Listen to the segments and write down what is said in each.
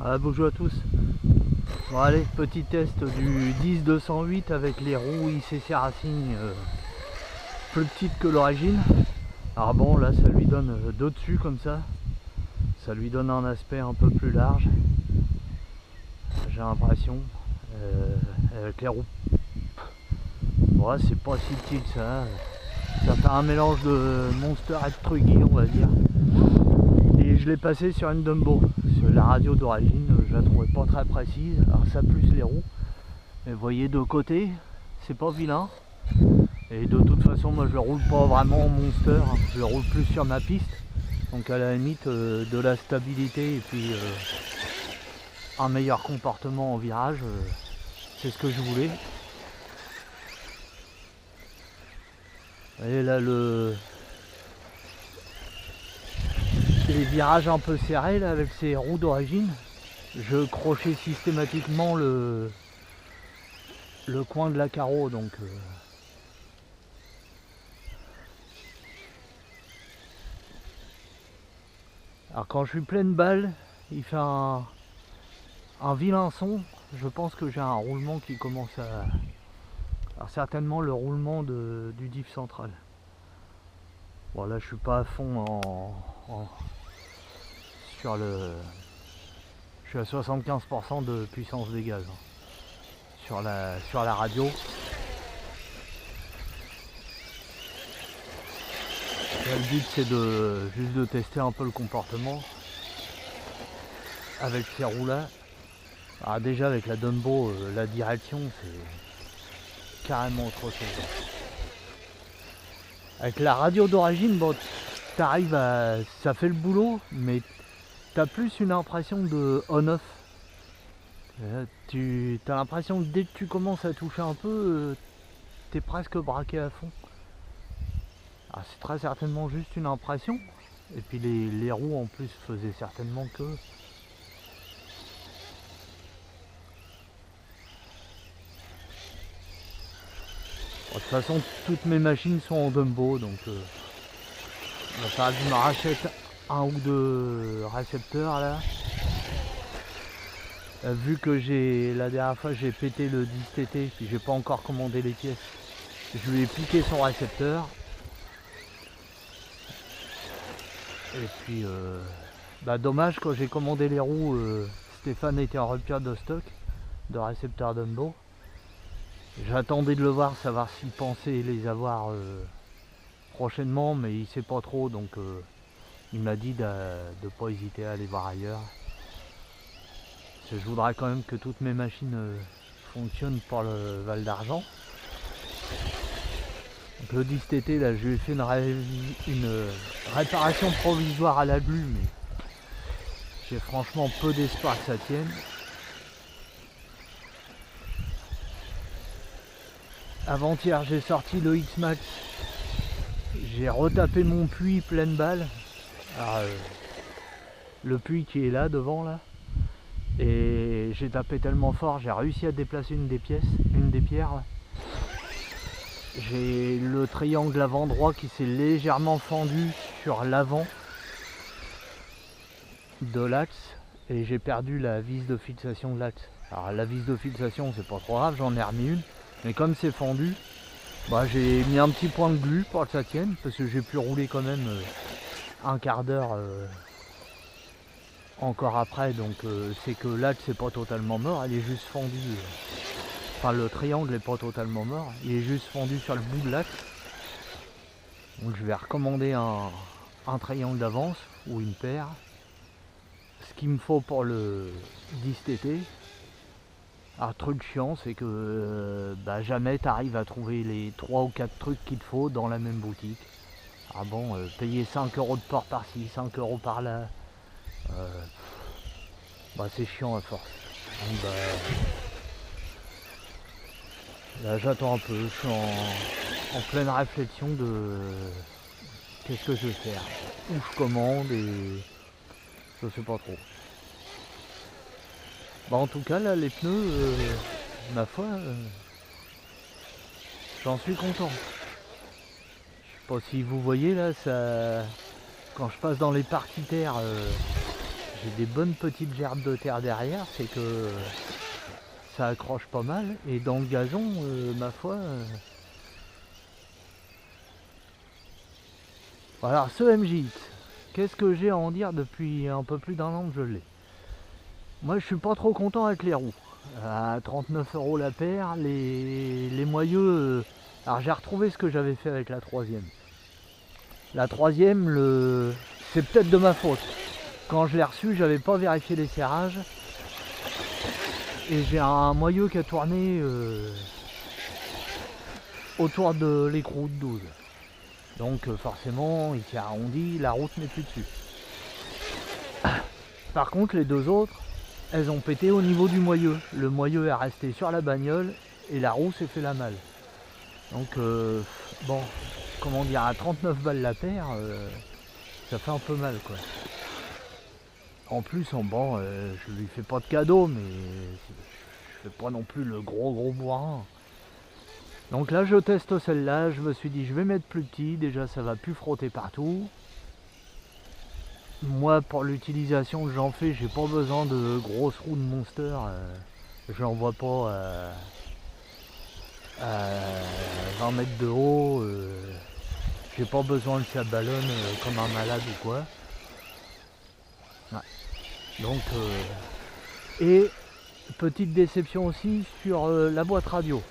Ah, bonjour à tous. Bon allez, petit test du 10-208 avec les roues ICC Racing plus petites que l'origine. Alors bon, là ça lui donne deux dessus comme ça. Ça lui donne un aspect un peu plus large. J'ai l'impression. Avec les roues. Bon, c'est pas si petit que ça. Ça fait un mélange de Monster et de Truggy, on va dire. Et je l'ai passé sur une Dumbo. Sur la radio d'origine, je la trouvais pas très précise. Alors ça plus les roues. Et vous voyez de côté, c'est pas vilain. Et de toute façon, moi je le roule pas vraiment en Monster. Je le roule plus sur ma piste. Donc à la limite de la stabilité et puis un meilleur comportement en virage. C'est ce que je voulais. Et là les virages un peu serrés là, avec ces roues d'origine, je crochais systématiquement le coin de la carreau, donc alors quand je suis pleine balle, il fait un vilain son. Je pense que j'ai un roulement qui commence à... Alors certainement le roulement du diff central. Bon là je suis pas à fond sur le... Je suis à 75% de puissance des gaz sur la radio. Là, le but c'est juste de tester un peu le comportement avec ces roues là. Alors déjà avec la Dumbo, la direction c'est carrément autre chose. Avec la radio d'origine, bon, t'arrives à... ça fait le boulot, mais t'as plus une impression de on-off. T'as l'impression que dès que tu commences à toucher un peu, t'es presque braqué à fond. Alors, c'est très certainement juste une impression. Et puis les roues en plus faisaient certainement que... Bon, de toute façon, toutes mes machines sont en Dumbo, donc il va falloir que je me rachète un ou deux récepteurs là. Vu que la dernière fois j'ai pété le 10TT, puis j'ai pas encore commandé les pièces, je lui ai piqué son récepteur. Et puis dommage, quand j'ai commandé les roues, Stéphane était en rupture de stock de récepteur Dumbo. J'attendais de le voir, savoir s'il pensait les avoir prochainement, mais il sait pas trop, donc il m'a dit de pas hésiter à aller voir ailleurs. Je voudrais quand même que toutes mes machines fonctionnent pour le Val d'Argent. Donc le 10TT, là, je lui ai fait une réparation provisoire à la glu, mais j'ai franchement peu d'espoir que ça tienne. Avant-hier, j'ai sorti le X-Max. J'ai retapé mon puits pleine balle. Alors, le puits qui est là, devant, là. Et j'ai tapé tellement fort, j'ai réussi à déplacer une des pierres. Là. J'ai le triangle avant droit qui s'est légèrement fendu sur l'avant de l'axe et j'ai perdu la vis de fixation de l'axe. Alors la vis de fixation c'est pas trop grave, j'en ai remis une, mais comme c'est fendu, j'ai mis un petit point de glu pour que ça tienne, parce que j'ai pu rouler quand même un quart d'heure encore après, donc c'est que l'axe c'est pas totalement mort, elle est juste fendue. Enfin le triangle n'est pas totalement mort, il est juste fendu sur le bout de l'axe. Donc je vais recommander un triangle d'avance ou une paire. Ce qu'il me faut pour le 10TT. Alors truc chiant, c'est que jamais tu arrives à trouver les 3 ou 4 trucs qu'il te faut dans la même boutique. Ah bon, payer 5 € de port par-ci, 5 € par là. C'est chiant à force. Donc, là j'attends un peu, je suis en pleine réflexion de qu'est-ce que je vais faire. Où je commande et je sais pas trop. En tout cas là les pneus, ma foi, j'en suis content. Je sais pas si vous voyez là, ça, quand je passe dans les parties terre, j'ai des bonnes petites gerbes de terre derrière, c'est que ça accroche pas mal. Et dans le gazon, ma foi... Voilà, ce MJ, qu'est-ce que j'ai à en dire depuis un peu plus d'1 an que je l'ai. Moi je suis pas trop content avec les roues. À 39 € la paire, les moyeux... alors j'ai retrouvé ce que j'avais fait avec la troisième. La troisième, c'est peut-être de ma faute. Quand je l'ai reçu, j'avais pas vérifié les serrages. Et j'ai un moyeu qui a tourné autour de l'écrou de 12. Donc forcément, il s'est arrondi, la route n'est plus dessus. Par contre, les deux autres, elles ont pété au niveau du moyeu. Le moyeu est resté sur la bagnole et la roue s'est fait la malle. Donc bon, comment dire, à 39 balles la paire, ça fait un peu mal quoi. En plus, bon, je lui fais pas de cadeau, mais je fais pas non plus le gros bourrin. Donc là, je teste celle-là, je me suis dit je vais mettre plus petit, déjà ça va plus frotter partout. Moi, pour l'utilisation que j'en fais, j'ai pas besoin de grosses roues de Monster. Je n'en vois pas à 20 mètres de haut. J'ai pas besoin que ça ballonne comme un malade ou quoi. Ouais. Donc, et petite déception aussi sur la boîte radio.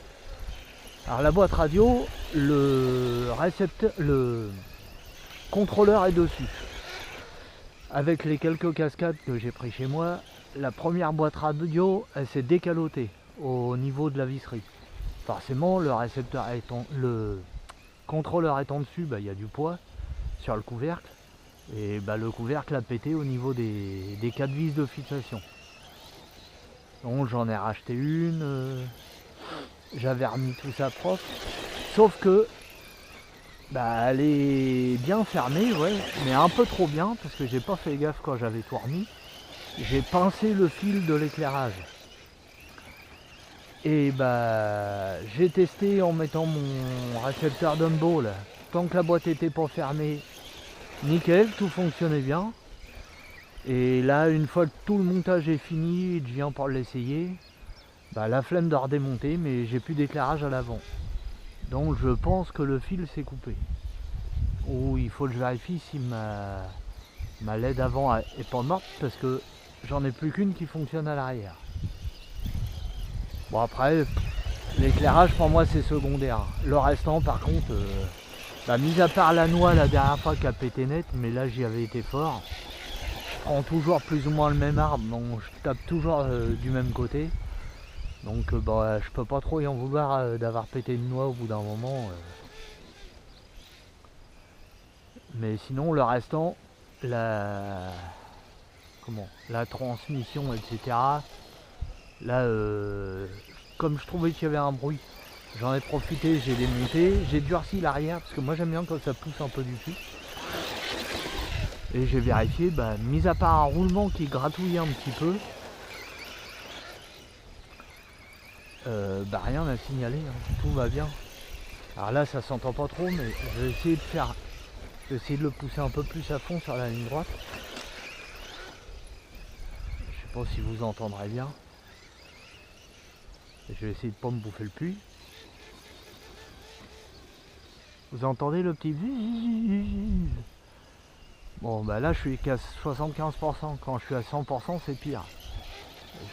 Alors la boîte radio, le contrôleur est dessus. Avec les quelques cascades que j'ai pris chez moi, la première boîte radio, elle s'est décalotée au niveau de la visserie. Forcément, le contrôleur étant dessus, il y a du poids sur le couvercle. Et le couvercle a pété au niveau des 4 vis de fixation. Donc j'en ai racheté une, j'avais remis tout ça propre. Sauf que elle est bien fermée, ouais, mais un peu trop bien, parce que j'ai pas fait gaffe quand j'avais tout remis. J'ai pincé le fil de l'éclairage. Et j'ai testé en mettant mon récepteur Dumbo là. Tant que la boîte était pas fermée, nickel, tout fonctionnait bien. Et là, une fois que tout le montage est fini et que je viens pour l'essayer, la flemme de redémonter, mais j'ai plus d'éclairage à l'avant. Donc je pense que le fil s'est coupé. Ou il faut que je vérifie si ma LED avant est pas morte, parce que j'en ai plus qu'une qui fonctionne à l'arrière. Bon après, l'éclairage pour moi c'est secondaire. Le restant par contre, mis à part la noix la dernière fois qui a pété net, mais là j'y avais été fort. Je prends toujours plus ou moins le même arbre, donc je tape toujours du même côté. Donc je peux pas trop y en vouloir d'avoir pété une noix au bout d'un moment. Mais sinon le restant, la transmission, etc. Là, comme je trouvais qu'il y avait un bruit, j'en ai profité, j'ai démonté, j'ai durci l'arrière, parce que moi j'aime bien quand ça pousse un peu du dessus. Et j'ai vérifié, mis à part un roulement qui gratouillait un petit peu, rien à signaler, hein, tout va bien. Alors là ça s'entend pas trop, mais je vais essayer de le pousser un peu plus à fond sur la ligne droite. Je sais pas si vous entendrez bien. Je vais essayer de pas me bouffer le puits. Vous entendez le petit... Bon là je suis qu'à 75%, quand je suis à 100% c'est pire.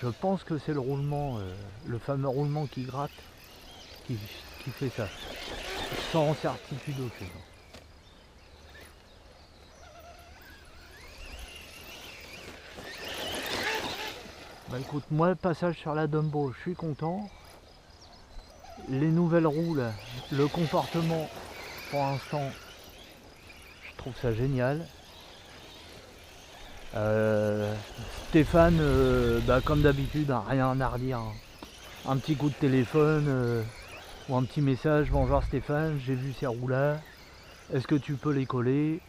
Je pense que c'est le roulement, le fameux roulement qui gratte, qui fait ça. Sans certitude aucune. Écoute, moi le passage sur la Dumbo, je suis content. Les nouvelles roues là, le comportement pour l'instant, je trouve ça génial. Stéphane, comme d'habitude, rien à redire. Hein. Un petit coup de téléphone ou un petit message, bonjour Stéphane, j'ai vu ces roues là, est-ce que tu peux les coller?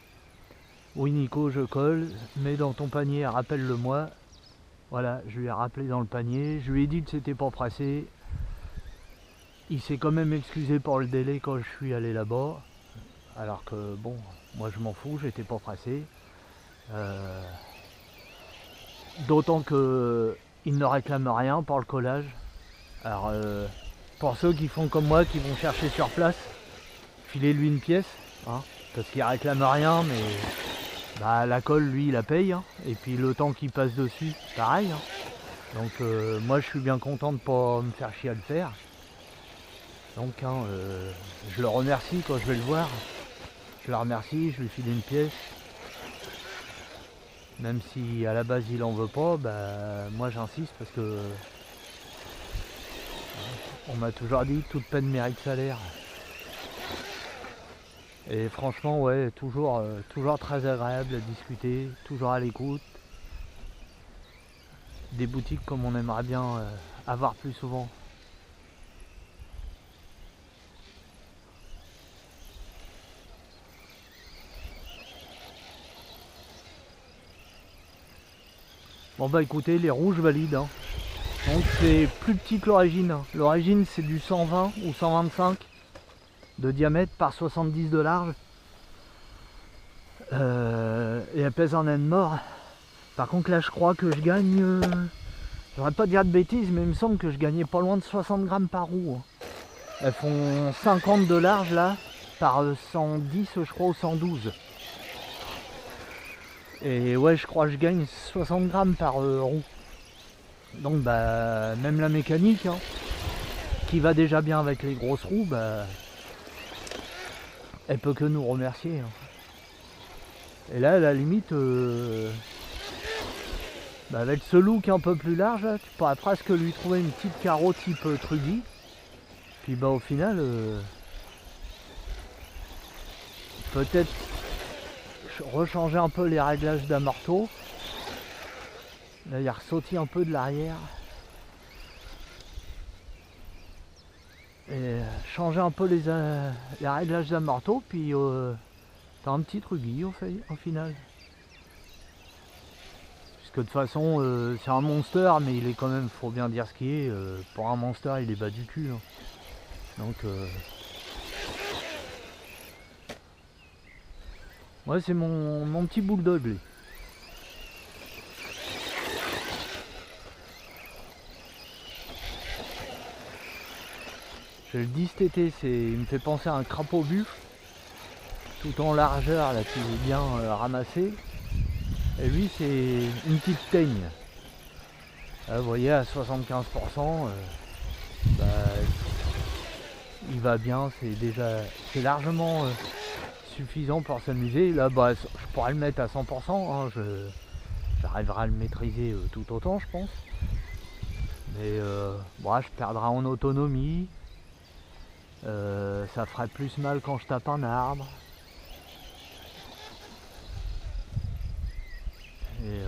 Oui Nico, je colle, mets dans ton panier, rappelle-le-moi. Voilà, je lui ai rappelé dans le panier, je lui ai dit que c'était pas pressé. Il s'est quand même excusé pour le délai quand je suis allé là-bas. Alors que bon, moi je m'en fous, j'étais pas pressé. D'autant que il ne réclame rien pour le collage. Alors pour ceux qui font comme moi, qui vont chercher sur place, filez-lui une pièce, hein, parce qu'il réclame rien, mais bah, la colle lui il la paye, hein, et puis le temps qu'il passe dessus, pareil. Hein. Donc moi je suis bien content de pas me faire chier à le faire. Donc hein, je le remercie quand je vais le voir. Je le remercie, je lui file une pièce. Même si à la base il en veut pas, bah, moi j'insiste parce que on m'a toujours dit toute peine mérite salaire. Et franchement ouais, toujours très agréable à discuter, toujours à l'écoute. Des boutiques comme on aimerait bien avoir plus souvent. Bon bah écoutez, les rouges valides. Hein. Donc c'est plus petit que l'origine. L'origine c'est du 120 ou 125 de diamètre par 70 de large. Et elle pèse en naine mort. Par contre là je crois que je gagne, je voudrais pas dire de bêtises, mais il me semble que je gagnais pas loin de 60 grammes par roue. Elles font 50 de large là, par 110 je crois ou 112. Et ouais, je crois que je gagne 60 grammes par roue. Donc bah même la mécanique, hein, qui va déjà bien avec les grosses roues, bah elle peut que nous remercier. Hein. Et là à la limite, bah, avec ce look un peu plus large, là, tu pourrais presque lui trouver une petite carreau type Trudy. Puis bah au final, peut-être rechanger un peu les réglages d'amorto. Là il ressorti un peu de l'arrière. Et changer un peu les réglages d'amorto, puis t'as un petit Trudy au final. Puisque de toute façon c'est un monster, mais il est quand même, faut bien dire ce qu'il est, pour un monster il est bas du cul. Hein. Donc ouais, c'est mon petit bulldog lui. Je le dis cet été, il me fait penser à un crapaud buffle, tout en largeur là, qui est bien ramassé. Et lui c'est une petite teigne. Là, vous voyez à 75%, bah, il va bien, c'est largement suffisant pour s'amuser. Là bah, je pourrais le mettre à 100%, hein, j'arriverai à le maîtriser tout autant je pense. Mais bon, je perdrai en autonomie. Ça ferait plus mal quand je tape un arbre. Et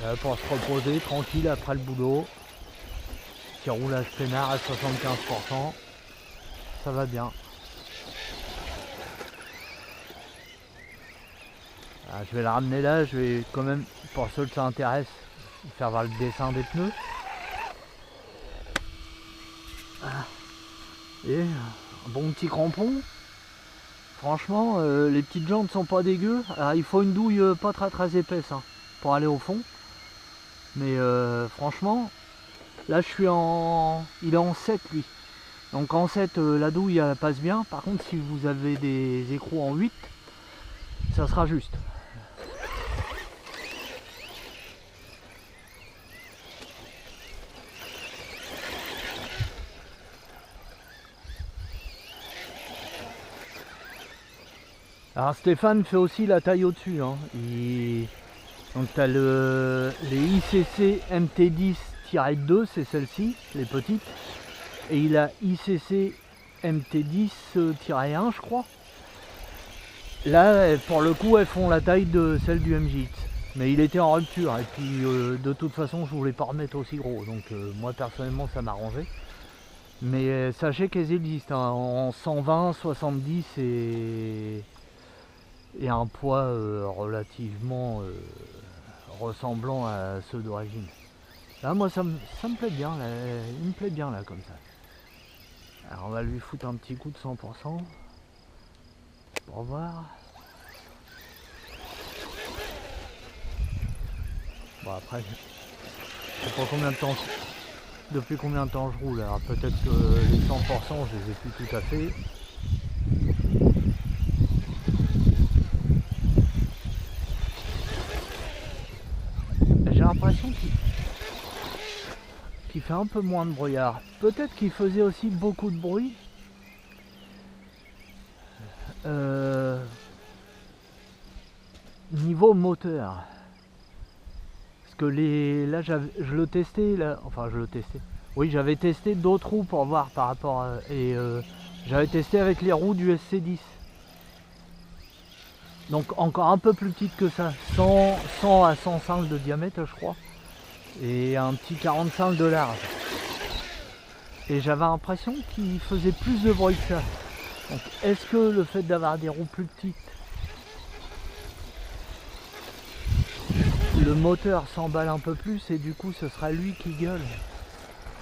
là, pour se reposer tranquille après le boulot, petit roulage peinard à 75%, ça va bien. Ah, je vais la ramener là, je vais quand même, pour ceux que ça intéresse, faire voir le dessin des pneus. Et un bon petit crampon. Franchement, les petites jantes sont pas dégueu. Alors, il faut une douille pas très épaisse hein, pour aller au fond. Mais franchement, là je suis il est en 7 lui. Donc en 7 la douille elle passe bien. Par contre si vous avez des écrous en 8, ça sera juste. Alors Stéphane fait aussi la taille au-dessus. Hein. Donc tu as les ICC MT10-2, c'est celle-ci, les petites. Et il a ICC MT10-1, je crois. Là, pour le coup, elles font la taille de celle du MJX. Mais il était en rupture. Et puis, de toute façon, je voulais pas remettre aussi gros. Donc, moi, personnellement, ça m'arrangeait. Mais sachez qu'elles existent hein, en 120, 70 et un poids relativement ressemblant à ceux d'origine. Là, moi, ça me plaît bien. Là, il me plaît bien, là, comme ça. Alors, on va lui foutre un petit coup de 100%. Pour voir. Bon après, je sais pas combien de temps, depuis combien de temps je roule. Alors peut-être que les 100% je les ai plus tout à fait. J'ai l'impression qu'il fait un peu moins de brouillard. Peut-être qu'il faisait aussi beaucoup de bruit. Niveau moteur. Parce que là je le testais, là, enfin je le testais. Oui, j'avais testé d'autres roues pour voir par rapport à, j'avais testé avec les roues du SC10. Donc encore un peu plus petite que ça, 100 à 105 de diamètre je crois. Et un petit 45 de large. Et j'avais l'impression qu'il faisait plus de bruit que ça. Donc est-ce que le fait d'avoir des roues plus petites, le moteur s'emballe un peu plus et du coup ce sera lui qui gueule?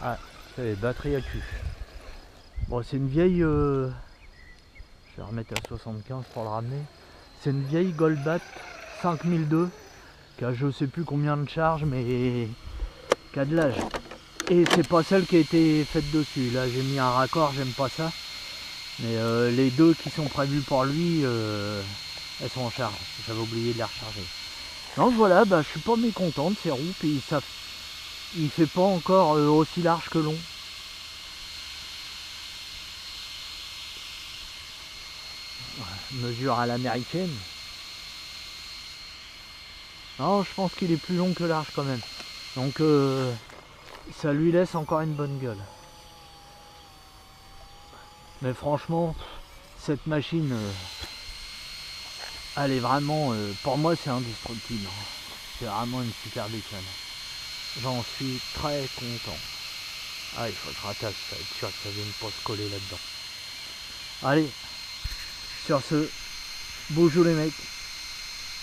Ah, c'est batterie à cul. Bon, c'est une vieille... je vais remettre à 75 pour le ramener. C'est une vieille Goldbat 5002 qui a je sais plus combien de charge mais qui a de l'âge. Et c'est pas celle qui a été faite dessus. Là j'ai mis un raccord, j'aime pas ça. Mais les deux qui sont prévues pour lui, elles sont en charge. J'avais oublié de les recharger. Donc voilà, bah, je suis pas mécontent de ces roues. Puis ça, il fait pas encore aussi large que long. Mesure à l'américaine. Non, je pense qu'il est plus long que large quand même. Donc ça lui laisse encore une bonne gueule. Mais franchement, cette machine, elle est vraiment, pour moi c'est indestructible. C'est vraiment une super bécane. J'en suis très content. Ah, il faut que je rattache, ça va être sûr que ça vienne pas se coller là-dedans. Allez, sur ce, bonjour les mecs.